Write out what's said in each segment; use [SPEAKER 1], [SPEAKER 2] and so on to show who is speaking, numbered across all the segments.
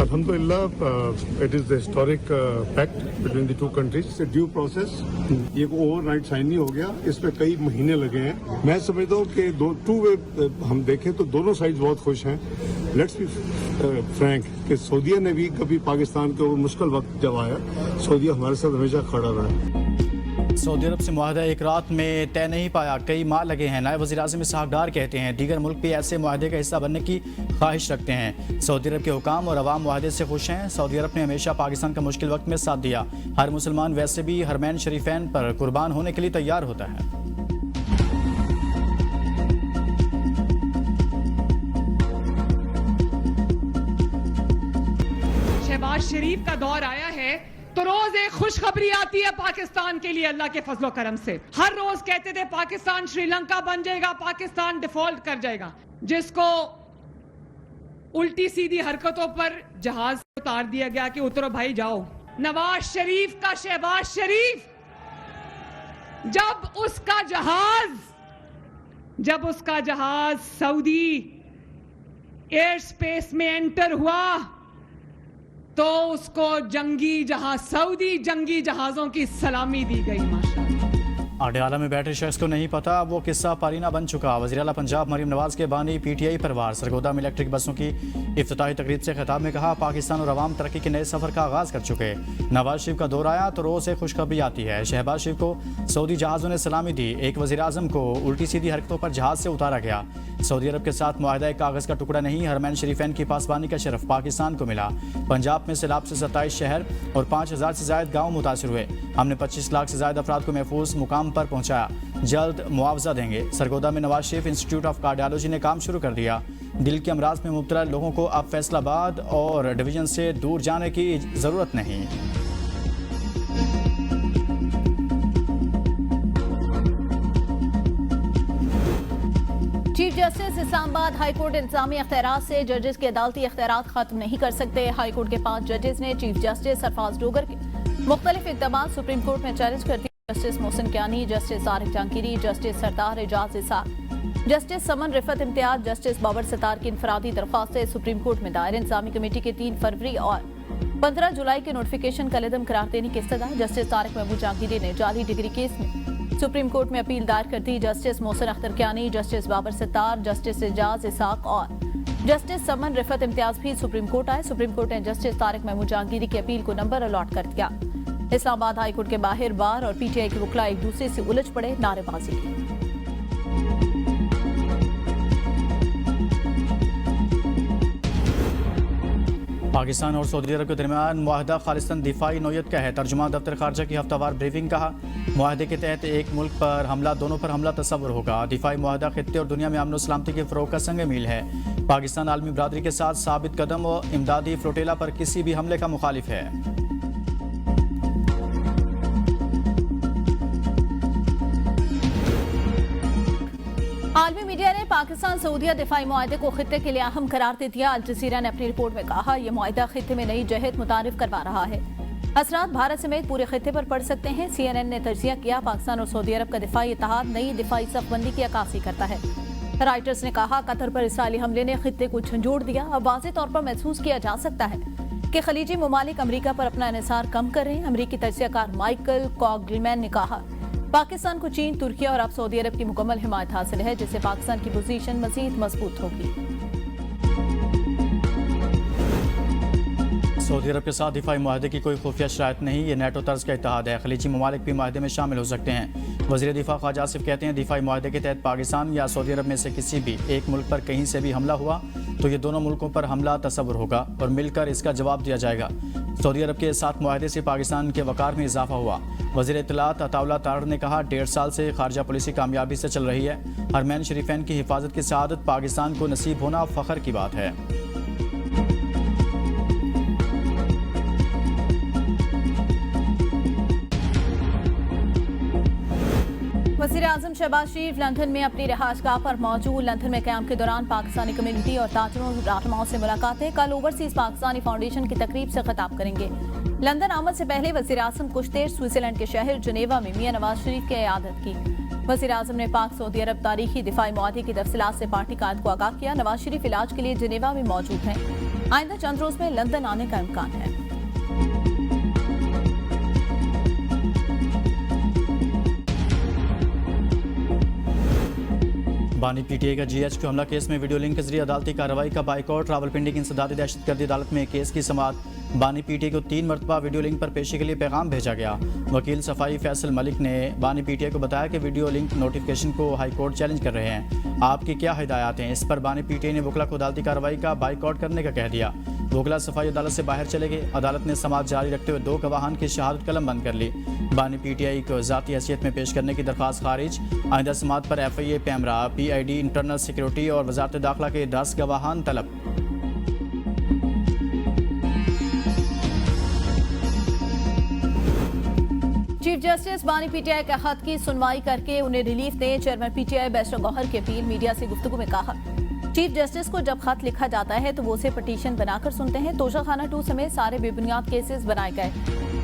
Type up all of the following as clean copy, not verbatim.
[SPEAKER 1] Alhamdulillah, it is the historic pact between the two countries. It's a due process. ये को overnight sign नहीं हो गया, इसमें कई महीने लगे हैं. मैं समझता हूँ कि टू वे हम देखें तो दोनों साइड बहुत खुश हैं. लेट्स बी फ्रैंक कि सऊदीया ने भी कभी पाकिस्तान के मुश्किल वक्त जब आया, सऊदीया हमारे साथ हमेशा खड़ा रहा.
[SPEAKER 2] सऊदी अरब से मुआहदा एक रात में तय नहीं पाया, कई माह लगे हैं. नायब वज़ीर-ए-आज़म इसहाक़ डार कहते हैं दीगर मुल्क भी ऐसे मुआहदे का हिस्सा बनने की ख्वाहिश रखते हैं. सऊदी अरब के हुकाम और अवाम मुआहदे से खुश हैं. सऊदी अरब ने हमेशा पाकिस्तान का मुश्किल वक्त में साथ दिया. हर मुसलमान वैसे भी हरमैन शरीफैन पर कुर्बान होने के लिए तैयार होता है.
[SPEAKER 3] शहबाज शरीफ का दौर आया है तो रोज एक खुशखबरी आती है पाकिस्तान के लिए अल्लाह के फजलो करम से. हर रोज कहते थे पाकिस्तान श्रीलंका बन जाएगा, पाकिस्तान डिफॉल्ट कर जाएगा. जिसको उल्टी सीधी हरकतों पर जहाज उतार दिया गया कि उतरो भाई जाओ. नवाज शरीफ का शहबाज शरीफ जब उसका जहाज सऊदी एयर स्पेस में एंटर हुआ तो उसको सऊदी जंगी जहाजों की सलामी दी गई. माशाअल्लाह.
[SPEAKER 2] अडयाला में बैठे शख्स को नहीं पता वो किस्सा पारीना बन चुका. वज़ीर-ए-आला पंजाब मरीम नवाज के बानी PTI परवार सरगोदा में इलेक्ट्रिक बसों की इफ्तिताही तकरीब से खिताब में कहा पाकिस्तान और अवाम तरक्की के नए सफ़र का आगाज़ कर चुके. नवाज शरीफ का दौर आया तो रोज़ से खुशखबरी आती है. शहबाज शरीफ को सऊदी जहाज़ों ने सलामी दी. एक वज़ीर-ए-आज़म को उल्टी सीधी हरकतों पर जहाज़ से उतारा गया. सऊदी अरब के साथ मुआहदा एक कागज़ का टुकड़ा नहीं, हरमैन शरीफैन की पासबानी का शरफ पाकिस्तान को मिला. पंजाब में सैलाब से 27 शहर और 5000 से ज़ायद गाँव मुतासर हुए. हमने 25 लाख से ज़ायद अफराद को महफूज मुकाम पर पहुँचाया. जल्द मुआवजा देंगे. सरगोदा में Nawaz Sharif institute of cardiology ने काम शुरू कर दिया. दिल के अमराज में मुब्तला लोगों को अब फैसलाबाद और डिवीजन से दूर जाने की ज़रूरत नहीं.
[SPEAKER 4] Chief justice Islamabad high court इंतजामी अख्तियारात से जजेस के अदालती अख्तियारात खत्म नहीं कर सकते. हाई कोर्ट के 5 जजेस ने चीफ जस्टिस सरफराज डोगर के मुख्तलिफ इक़दाम सुप्रीम कोर्ट में चैलेंज कर दिए. Justice Mohsin Kiyani, justice Tariq Jahangiri, justice Sardar Ejaz Ishaq, justice Saman Rifat Imtiaz, justice Babar Sattar की इनफरादी दरख्वास्तें सुप्रीम कोर्ट में दायर. इंतजामी कमेटी के 3 फरवरी और 15 जुलाई के नोटिफिकेशन कलअदम करार देने की इस्तदा. जस्टिस तारिक महमूद जहांगीरी ने जाली डिग्री केस में सुप्रीम कोर्ट में अपील दायर कर दी. Justice Mohsin Akhtar Kiyani, justice Babar Sattar, justice Ejaz Ishaq और जस्टिस समन रिफत इम्तियाज भी सुप्रीम कोर्ट आए. सुप्रीम कोर्ट ने जस्टिस तारिक महमूद जहांगीरी की अपील को नंबर अलॉट कर दिया. इस्लामाबाद हाई कोर्ट के बाहर बार और PTI के वकील एक दूसरे से उलझ पड़े, नारेबाजी की.
[SPEAKER 2] पाकिस्तान और सऊदी अरब के दरमियान मुआहदा खालिस्तान दिफाई नौयत का है. तर्जुमान दफ्तर खारजा की हफ्तावार ब्रीफिंग. कहा मुआहदे के तहत एक मुल्क पर हमला, दोनों पर हमला तस्वुर होगा. दिफाई मुआहदा खित्ते और दुनिया में अमन और सलामती के फ़रोग़ का संग मील है. पाकिस्तान आलमी बरादरी के साथ साबित कदम और इमदादी फ्लोटेला पर किसी भी हमले का मुखालिफ है.
[SPEAKER 4] आलमी मीडिया ने पाकिस्तान सऊदीया दिफाई मुआहदे को खित्ते के लिए अहम करार दे दिया. अल जज़ीरा ने अपनी रिपोर्ट में कहा यह मुआहदा खित्ते में नई जहत मुतारिफ करवा रहा है. असरात भारत समेत पूरे खित्ते पर पड़ सकते हैं. CNN ने तज्जिया किया पाकिस्तान और सऊदी अरब का दिफाई इत्तेहाद नई दिफाई सफबंदी की अक्कासी करता है. राइटर्स ने कहा कतर पर इसराइली हमले ने खित्ते को झंझोड़ दिया. अब वाज़ेह तौर पर महसूस किया जा सकता है कि खलीजी ममालिक अमरीका पर अपना इन्हिसार कम कर रहे हैं. अमरीकी तज्जियाकार माइकल कॉगलमैन ने कहा पाकिस्तान को चीन, तुर्की और अब सऊदी अरब की मुकम्मल हिमायत हासिल है, जिससे पाकिस्तान की पोजीशन मजीद मजबूत होगी.
[SPEAKER 2] सऊदी अरब के साथ दिफाई मुआहदे की कोई खुफिया शराइत नहीं. ये नेटो तर्ज का इत्तेहाद है. खलीजी ममालिक भी मुआहदे में शामिल हो सकते हैं. वज़ीर दिफा ख्वाजा आसिफ कहते हैं दिफाई मुआहदे के तहत पाकिस्तान या सऊदी अरब में से किसी भी एक मुल्क पर कहीं से भी हमला हुआ तो ये दोनों मुल्कों पर हमला तस्वुर होगा और मिलकर इसका जवाब दिया जाएगा. सऊदी अरब के साथ मुआहदे से पाकिस्तान के वक़ार में इजाफा हुआ. वज़ीर इत्तलात अताउल्लाह तारड़ ने कहा 1.5 साल से खारजा पॉलिसी कामयाबी से चल रही है. हरमैन शरीफैन की हिफाजत की सआदत पाकिस्तान को नसीब होना फ़ख्र की बात है.
[SPEAKER 4] वज़ीर-ए-आज़म शहबाज शरीफ लंदन में अपनी रिहाइशगाह पर मौजूद. लंदन में क़याम के दौरान पाकिस्तानी कम्युनिटी और ताजरों रहनुमाओं से मुलाकातें. कल ओवरसीज पाकिस्तानी फाउंडेशन की तकरीब से खिताब करेंगे. लंदन आमद से पहले वज़ीर-ए-आज़म कुछ देर स्विट्जरलैंड के शहर जिनेवा में मियां नवाज शरीफ की इयादत की. वज़ीर-ए-आज़म ने पाक सऊदी अरब तारीखी दिफाई मुआहदे की तफसीलात से पार्टी कायद को आगाह किया. नवाज शरीफ इलाज के लिए जिनेवा में मौजूद हैं. आइंदा चंद रोज में लंदन आने का इम्कान है।
[SPEAKER 2] बानी पीटीआई का जीएचक्यू हमला केस में वीडियो लिंक के जरिए अदालती कार्रवाई का बाइकआउट। रावलपिंडी की इंसदादी दहशतगर्दी अदालत में केस की समाअत। बानी पीटीआई को 3 मरतबा वीडियो लिंक पर पेशी के लिए पैगाम भेजा गया। वकील सफाई फैसल मलिक ने बानी पीटीआई को बताया कि वीडियो लिंक नोटिफिकेशन को हाईकोर्ट चैलेंज कर रहे हैं। आपकी क्या हिदायत हैं? इस पर बानी पीटीआई ने वकला को अदालती कार्रवाई का बाइकआउट करने का कह दिया। वकला सफाई अदालत से बाहर चले गए। अदालत ने समाअत जारी रखते हुए 2 गवाहान की शहादत कलम बंद कर ली। बानी पीटीआई को ज़ाती हैसियत में पेश करने की दरख्वास्त खारिज। आइंदा समाअत पर FIA PEMRA, PID, internal security और वजारत दाखिला के 10 गवाहान तलब।
[SPEAKER 4] चीफ जस्टिस बानी पीटीआई के खत की सुनवाई करके उन्हें रिलीफ दें। चेयरमैन पीटीआई बैरिस्टर गौहर की अपील। मीडिया से गुफ्तगू में कहा, चीफ जस्टिस को जब खत लिखा जाता है तो वो उसे पटिशन बनाकर सुनते हैं। तोशाखाना 2 समेत सारे बेबुनियाद केसेस बनाए गए।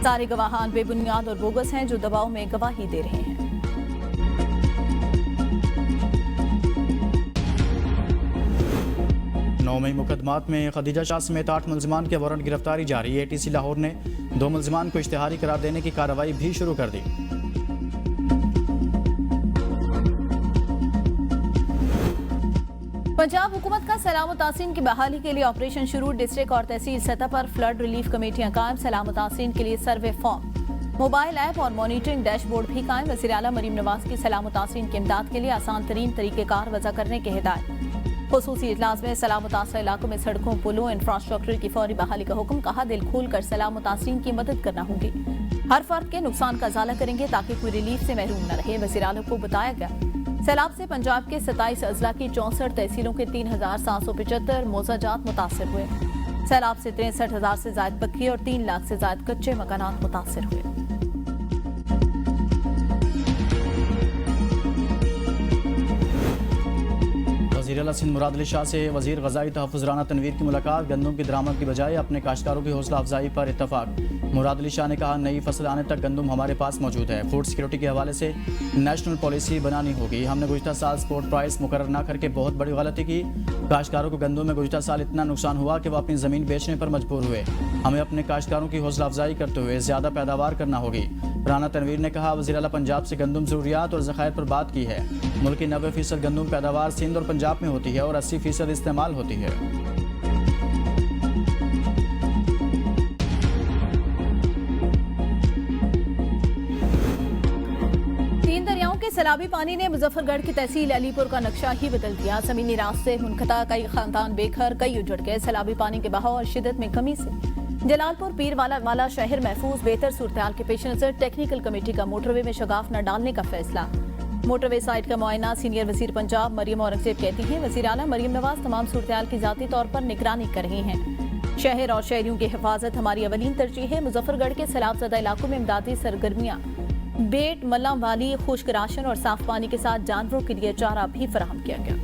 [SPEAKER 4] सारे गवाहान बेबुनियाद और बोगस हैं जो दबाव में गवाही दे रहे हैं।
[SPEAKER 2] 9 मई मुकदमात में खदीजा शाह समेत 8 मुलजमान के वारंट गिरफ्तारी जारी। ATC लाहौर ने 2 मुलजमान को इश्तिहारी करार देने की कार्रवाई भी शुरू कर दी।
[SPEAKER 4] पंजाब हुकूमत का सलाम तासीन की बहाली के लिए ऑपरेशन शुरू। डिस्ट्रिक्ट और तहसील सतह पर फ्लड रिलीफ कमेटियां कायम। सलाम तासीन के लिए सर्वे फॉर्म, मोबाइल ऐप और मॉनिटरिंग डैशबोर्ड भी कायम। वज़ीर आला मरीम नवाज की सलाम तासीन की इमदाद के लिए आसान तरीन तरीक़ेकार वज़ा करने की हिदायत। खुसूसी इजलास में सलाम मुतासर इलाकों में सड़कों, पुलों, इंफ्रास्ट्रक्चर की फौरी बहाली का हुक्म। कहा, दिल खोल कर सलाम मुतासरीन की मदद करना होगी। हर फर्द के नुकसान का इजाला करेंगे ताकि कोई रिलीफ से महरूम न रहे। वज़ीर आला को बताया गया, सैलाब से पंजाब के 27 अजला की 64 तहसीलों के 3775 मोजाजात मुतासर हुए। सैलाब से 63,000 से ज्यादा पक्के और 3 लाख से ज्यादा कच्चे मकानात मुतासर हुए।
[SPEAKER 2] वज़ीर आला सिंध मुराद अली शाह से वज़ीर ग़ज़ाई तहफ़्फ़ुज़ राना तनवीर की मुलाकात। गंदम की दरामद की बजाय अपने काश्तकारों की हौसला अफजाई पर इत्तफाक। मुराद अली शाह ने कहा, नई फसल आने तक गंदम हमारे पास मौजूद है। फूड सिक्योरिटी के हवाले से नेशनल पॉलिसी बनानी होगी। हमने गुज़िश्ता साल स्पोर्ट प्राइस मुकर्रर न करके बहुत बड़ी गलती की। काश्तकारों को गंदम में गुज़िश्ता साल इतना नुकसान हुआ कि वह अपनी ज़मीन बेचने पर मजबूर हुए। हमें अपने काश्तकारों की हौसला अफजाई करते हुए ज़्यादा पैदावार करना होगी। राना तनवीर ने कहा, वज़ीर आला पंजाब से गंदम ज़रूरियात और ज़खायर पर बात की है। मुल्क की 90% गंदम पैदावार सिंध और पंजाब में होती है और 80% इस्तेमाल होती है।
[SPEAKER 4] सैलाबी पानी ने मुजफ्फरगढ़ की तहसील अलीपुर का नक्शा ही बदल दिया। जमीनी रास्ते मुनक़ता, कई खानदान बेघर, कई उजड़ गए। सैलाबी पानी के बहाव और शिद्दत में कमी से जलालपुर पीरवाला वाला शहर महफूज। बेहतर सूरत-ए-हाल के पेश नजर टेक्निकल कमेटी का मोटरवे में शगाफ न डालने का फैसला। मोटरवे साइट का मुआयना सीनियर वजीर पंजाब मरियम औरंगजेब कहती हैं, वज़ीर आला मरियम नवाज तमाम सूरत-ए-हाल की ज़ाती तौर पर निगरानी कर रही हैं। शहर और शहरियों की हिफाजत हमारी अवलीन तरजीह है। मुजफ्फरगढ़ के सैलाबज़दा इलाकों में इमदादी सरगर्मियाँ बेट, मल्लाम वाली, खुश्क राशन और साफ पानी के साथ जानवरों के लिए चारा भी फराहम किया गया।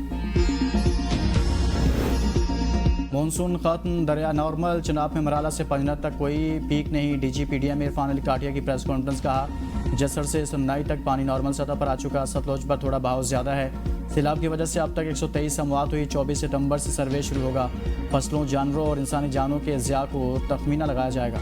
[SPEAKER 2] मानसून खत्म, दरिया नॉर्मल। चनाब में मराला से पंजनत तक कोई पीक नहीं। DGPDM इरफान अली काटिया की प्रेस कॉन्फ्रेंस। कहा, जसर से सुन्नाई तक पानी नॉर्मल सतह पर आ चुका। सतलुज पर थोड़ा बहाव ज़्यादा है। सैलाब की वजह से अब तक 123 अमवात हुई। 24 सितंबर से सर्वे शुरू होगा। फसलों, जानवरों और इंसानी जानों के ज़िया को तखमीना लगाया जाएगा।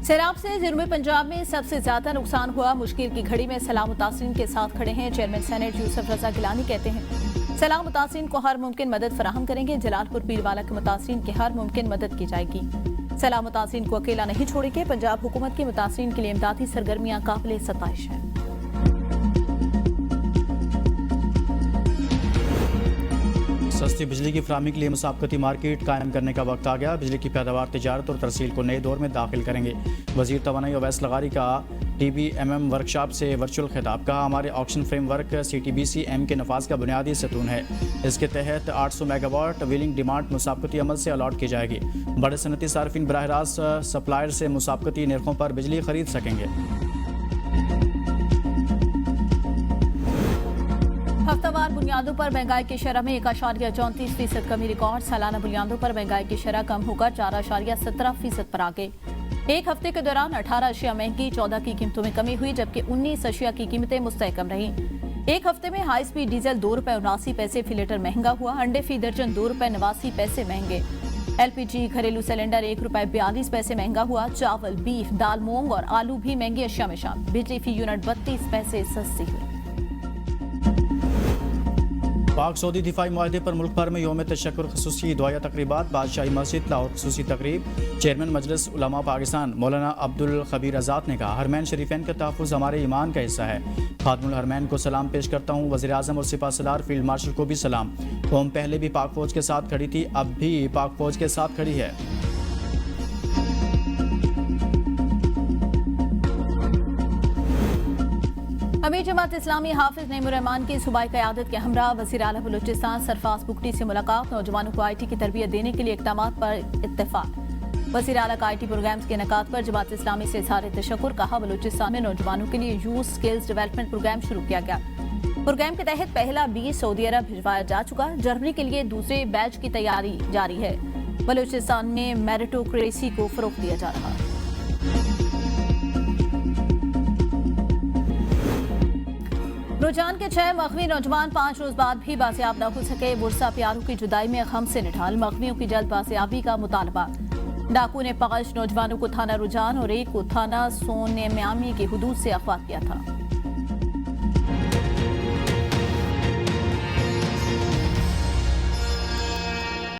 [SPEAKER 4] सैलाब से जनूबी पंजाब में सबसे ज्यादा नुकसान हुआ। मुश्किल की घड़ी में सलाम मुतासिरीन के साथ खड़े हैं। चेयरमैन सेनेट यूसुफ रजा गिलानी कहते हैं, सलाम मुतासिरीन को हर मुमकिन मदद फराहम करेंगे। जलालपुर पीरवाला के मुतासिरीन की हर मुमकिन मदद की जाएगी। सलाम मुतासिरीन को अकेला नहीं छोड़ेंगे। पंजाब हुकूमत की मुतासिरीन के लिए इमदादी सरगर्मियां काबिल सताइश हैं।
[SPEAKER 2] सस्ती बिजली की फराहमी के लिए मुसाबकती मार्केट कायम करने का वक्त आ गया। बिजली की पैदावार, तिजारत और तरसील को नए दौर में दाखिल करेंगे। वज़ीर तवानाई अवैस लगारी का TBMM वर्कशॉप से वर्चुअल खिताब। कहा, हमारे ऑक्शन फ्रेमवर्क CTBC-M के नफाज का बुनियादी सतून है। इसके तहत 800 मेगावाट व्हीलिंग डिमांड मुसाबकती अमल से अलॉट की जाएगी। बड़े सनती सार्फिन बराह रास्त सप्लायर से मुसाबकती निर्खों पर बिजली खरीद सकेंगे।
[SPEAKER 4] हफ्तावार बुनियादों पर महंगाई की शरह में 1.34% कमी रिकॉर्ड। सालाना बुनियादों पर महंगाई की शरह कम होकर 4.17% पर आ गई। एक हफ्ते के दौरान 18 अशिया महंगी, 14 की कीमतों में कमी हुई, जबकि 19 अशिया की कीमतें मुस्तहकम रहीं। एक हफ्ते में हाई स्पीड डीजल ₹2.79 फी लीटर महंगा हुआ। अंडे फी दर्जन ₹2.89 महंगे। एलपीजी घरेलू सिलेंडर ₹1.42 महंगा हुआ। चावल, बीफ, दाल, मूंग और आलू भी महंगी अशिया में शामिल। बिजली फी यूनिट 32 पैसे सस्ती हुई।
[SPEAKER 2] पाक सऊदी दिफाई मुआहदे पर मुल्क भर में यौम तशक्कुर खसूसी दुआया तकरीबात। बादशाही मस्जिद लाहौर खसूसी तकरीब। चेयरमैन मजलिस उलमा पाकिस्तान मौलाना अब्दुल खबीर आज़ाद ने कहा, हरमैन शरीफैन का तहफ़्फ़ुज़ हमारे ईमान का हिस्सा है। खातमुल हरमैन को सलाम पेश करता हूँ। वज़ीर आज़म और सिपा सलार फील्ड मार्शल को भी सलाम। कौम पहले भी पाक फ़ौज के साथ खड़ी थी, अब भी पाक फ़ौज के साथ खड़ी है।
[SPEAKER 4] अमीर जमात इस्लामी हाफिज नईमुर रहमान की सूबाई क़यादत के हमरा वज़ीर आला बलूचिस्तान सरफराज बुगटी से मुलाकात। नौजवानों को IT की तरबियत देने के लिए इक़दामात पर इत्तेफाक। वज़ीर आला का IT प्रोग्राम्स के इनेकाद पर जमात इस्लामी से इज़हार तशक्कुर। कहा, बलूचिस्तान में नौजवानों के लिए यूथ स्किल्स डेवलपमेंट प्रोग्राम शुरू किया गया। प्रोग्राम के तहत पहला बीज सऊदी अरब भिजवाया जा चुका। जर्मनी के लिए दूसरे बैच की तैयारी जारी है। बलूचिस्तान में मेरिटोक्रेसी को फ़रोग़ दिया जा रहा है। रुझान के 6 मग़वी नौजवान 5 रोज बाद भी बाजियाब न हो सके। बुरसा प्यारों की जुदाई में गम से निढाल। मग़वियों की जल्द बाजियाबी का मुतालबा। डाकू ने 5 नौजवानों को थाना रुझान और एक को थाना सोने म्यामी की हुदूद से अगवा किया था।